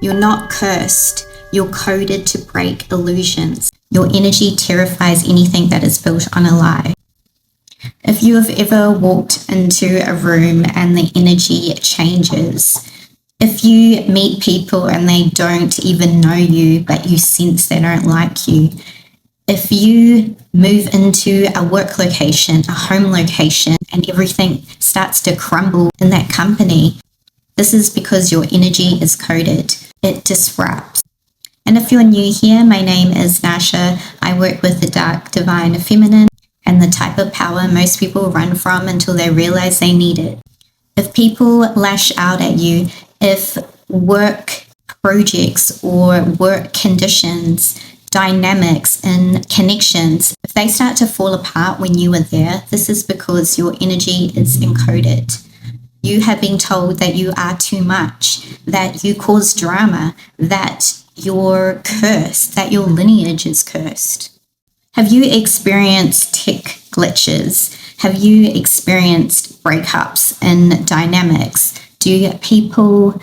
You're not cursed. You're coded to break illusions. Your energy terrifies anything that is built on a lie. If you have ever walked into a room and the energy changes, if you meet people and they don't even know you, but you sense they don't like you, if you move into a work location, a home location, and everything starts to crumble in that company, this is because your energy is coded. It disrupts. And if you're new here, my name is Nasha. I work with the dark, divine, feminine, and the type of power most people run from until they realize they need it. If people lash out at you, if work projects or work conditions, dynamics and connections, if they start to fall apart when you are there, this is because your energy is encoded. You have been told that you are too much, that you cause drama, that you're cursed, that your lineage is cursed. Have you experienced tech glitches? Have you experienced breakups in dynamics? Do people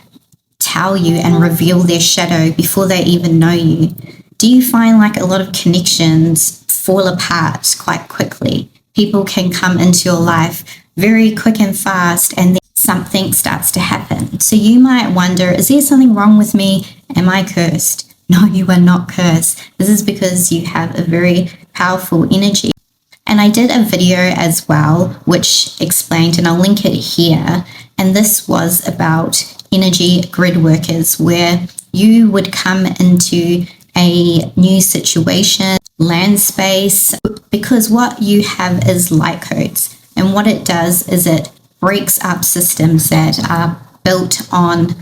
tell you and reveal their shadow before they even know you? Do you find like a lot of connections fall apart quite quickly? People can come into your life very quick and fast, and then something starts to happen. So you might wonder, is there something wrong with me? Am I cursed? No, you are not cursed. This is because you have a very powerful energy. And I did a video as well, which explained, and I'll link it here. And this was about energy grid workers, where you would come into a new situation, land space, because what you have is light codes. And what it does is it breaks up systems that are built on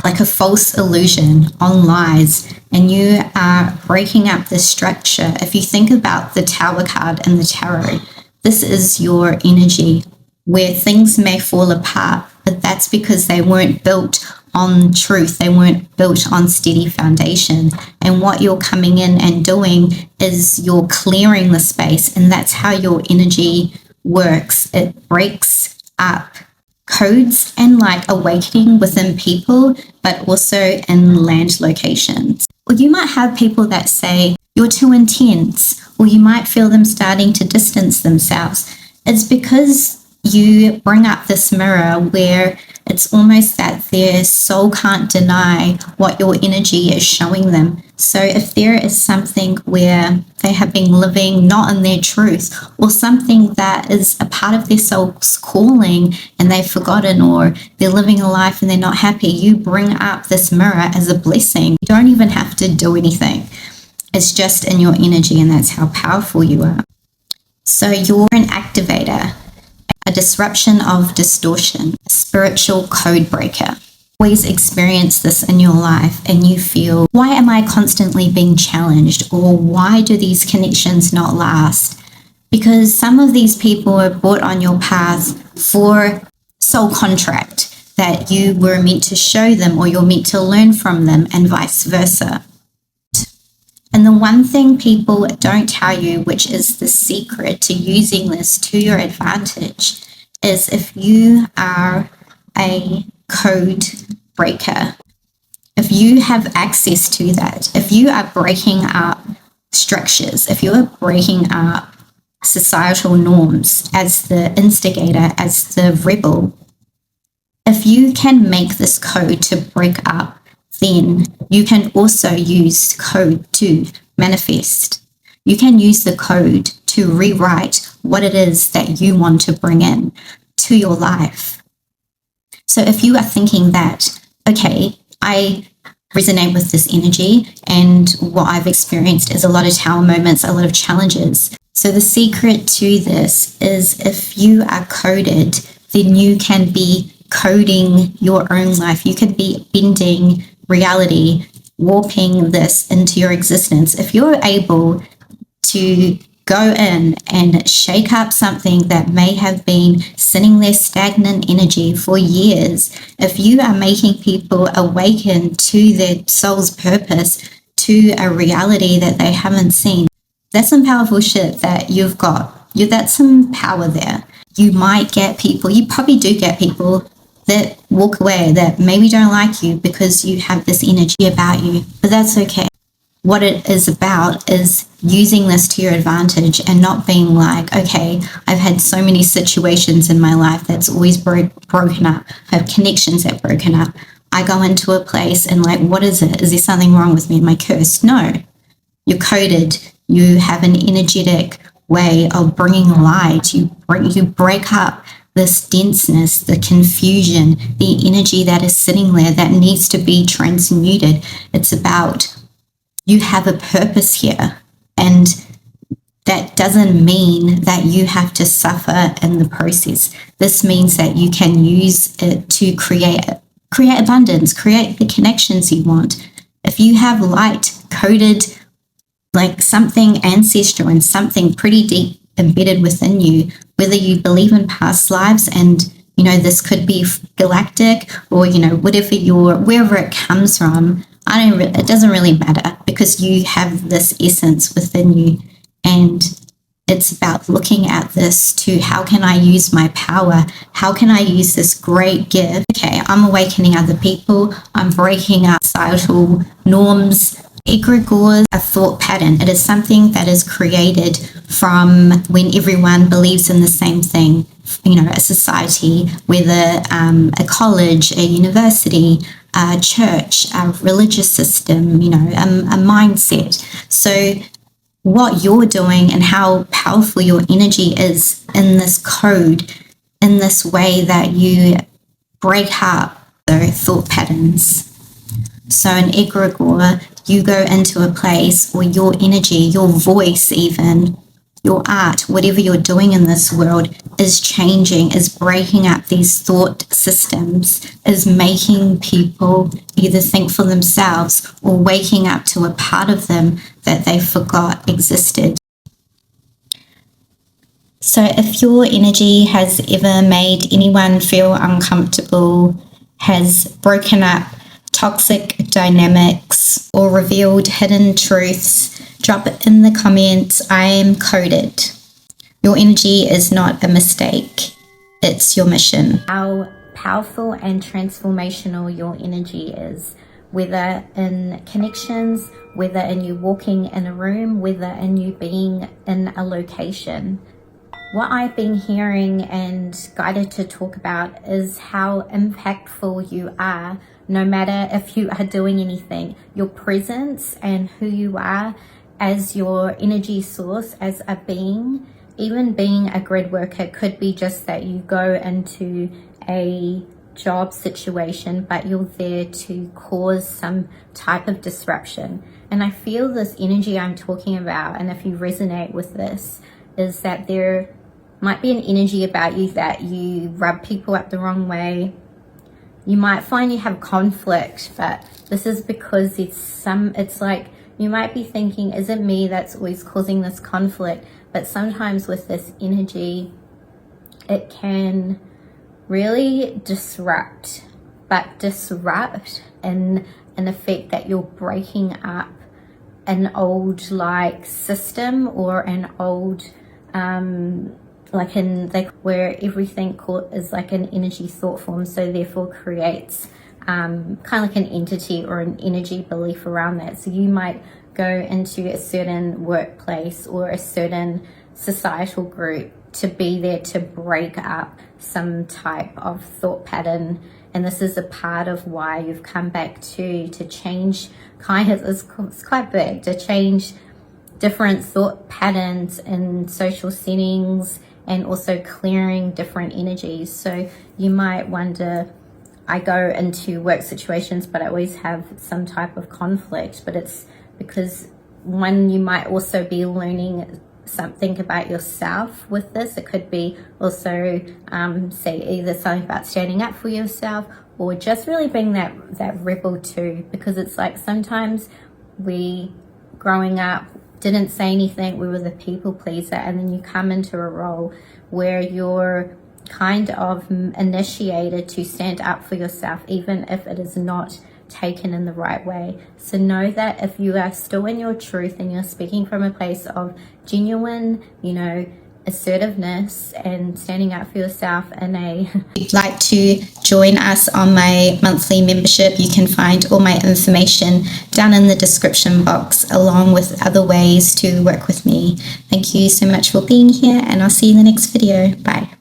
like a false illusion, on lies, and you are breaking up the structure. If you think about the Tower card in the tarot, this is your energy where things may fall apart, but that's because they weren't built on truth. They weren't built on steady foundation. And what you're coming in and doing is you're clearing the space, and that's how your energy works. It breaks up codes and like awakening within people, but also in land locations. Or you might have people that say you're too intense, or you might feel them starting to distance themselves. It's because you bring up this mirror where it's almost that their soul can't deny what your energy is showing them. So if there is something where they have been living not in their truth, or something that is a part of their soul's calling and they've forgotten, or they're living a life and they're not happy, you bring up this mirror as a blessing. You don't even have to do anything. It's just in your energy, and that's how powerful you are. So you're an activator, a disruption of distortion, a spiritual code breaker. Always experience this in your life and you feel, why am I constantly being challenged? Or why do these connections not last? Because some of these people are brought on your path for soul contract that you were meant to show them, or you're meant to learn from them, and vice versa. And the one thing people don't tell you, which is the secret to using this to your advantage, is if you are a code breaker, if you have access to that, if you are breaking up structures, if you are breaking up societal norms as the instigator, as the rebel, if you can make this code to break up, then you can also use code to manifest. You can use the code to rewrite what it is that you want to bring in to your life. So if you are thinking that, okay, I resonate with this energy, and what I've experienced is a lot of tower moments, a lot of challenges. So the secret to this is, if you are coded, then you can be coding your own life. You can be bending reality, warping this into your existence. If you're able to go in and shake up something that may have been sitting there stagnant energy for years, if you are making people awaken to their soul's purpose, to a reality that they haven't seen, that's some powerful shit that you've got. That's some power there. You might get people, you probably do get people that walk away, that maybe don't like you because you have this energy about you, but that's okay. What it is about is using this to your advantage and not being like, okay, I've had so many situations in my life that's always broken up. I have connections that are broken up. I go into a place and like, what is it? Is there something wrong with me? Am I cursed? No, you're coded. You have an energetic way of bringing light. You break up this denseness, the confusion, the energy that is sitting there that needs to be transmuted. It's about, you have a purpose here, and that doesn't mean that you have to suffer in the process. This means that you can use it to create abundance, create the connections you want. If you have light coded, like something ancestral and something pretty deep embedded within you, whether you believe in past lives, and this could be galactic, or wherever it comes from, it doesn't really matter, because you have this essence within you, and it's about looking at this to, how can I use my power? How can I use this great gift? Okay, I'm awakening other people. I'm breaking up societal norms. Egregore, a thought pattern. It is something that is created from when everyone believes in the same thing. A society, whether a college, a university, a church, a religious system, a mindset. So what you're doing and how powerful your energy is in this code, in this way that you break up those thought patterns. So in egregore, you go into a place where your energy, your voice even, your art, whatever you're doing in this world is changing, is breaking up these thought systems, is making people either think for themselves or waking up to a part of them that they forgot existed. So if your energy has ever made anyone feel uncomfortable, has broken up toxic dynamics, or revealed hidden truths, drop it in the comments. I am coded. Your energy is not a mistake. It's your mission. How powerful and transformational your energy is, whether in connections, whether in you walking in a room, whether in you being in a location. What I've been hearing and guided to talk about is how impactful you are, no matter if you are doing anything. Your presence and who you are as your energy source, as a being, even being a grid worker, could be just that you go into a job situation, but you're there to cause some type of disruption. And I feel this energy I'm talking about, and if you resonate with this, is that there might be an energy about you that you rub people up the wrong way. You might find you have conflict, but this is because it's like you might be thinking, is it me that's always causing this conflict? But sometimes with this energy, it can really disrupt in an effect that you're breaking up an old system, or an old where everything is like an energy thought form, so therefore creates kind of like an entity or an energy belief around that. So you might go into a certain workplace or a certain societal group to be there to break up some type of thought pattern, and this is a part of why you've come back to change it's quite big, to change different thought patterns in social settings, and also clearing different energies. So you might wonder, I go into work situations but I always have some type of conflict, but it's because you might also be learning something about yourself with this. It could be also say either something about standing up for yourself, or just really being that rebel too, because it's like sometimes we, growing up, didn't say anything, we were the people pleaser, and then you come into a role where you're kind of initiated to stand up for yourself, even if it is not taken in the right way. So know that if you are still in your truth and you're speaking from a place of genuine, assertiveness and standing up for yourself in a if you'd like to join us on my monthly membership, you can find all my information down in the description box, along with other ways to work with me. Thank you so much for being here, and I'll see you in the next video. Bye.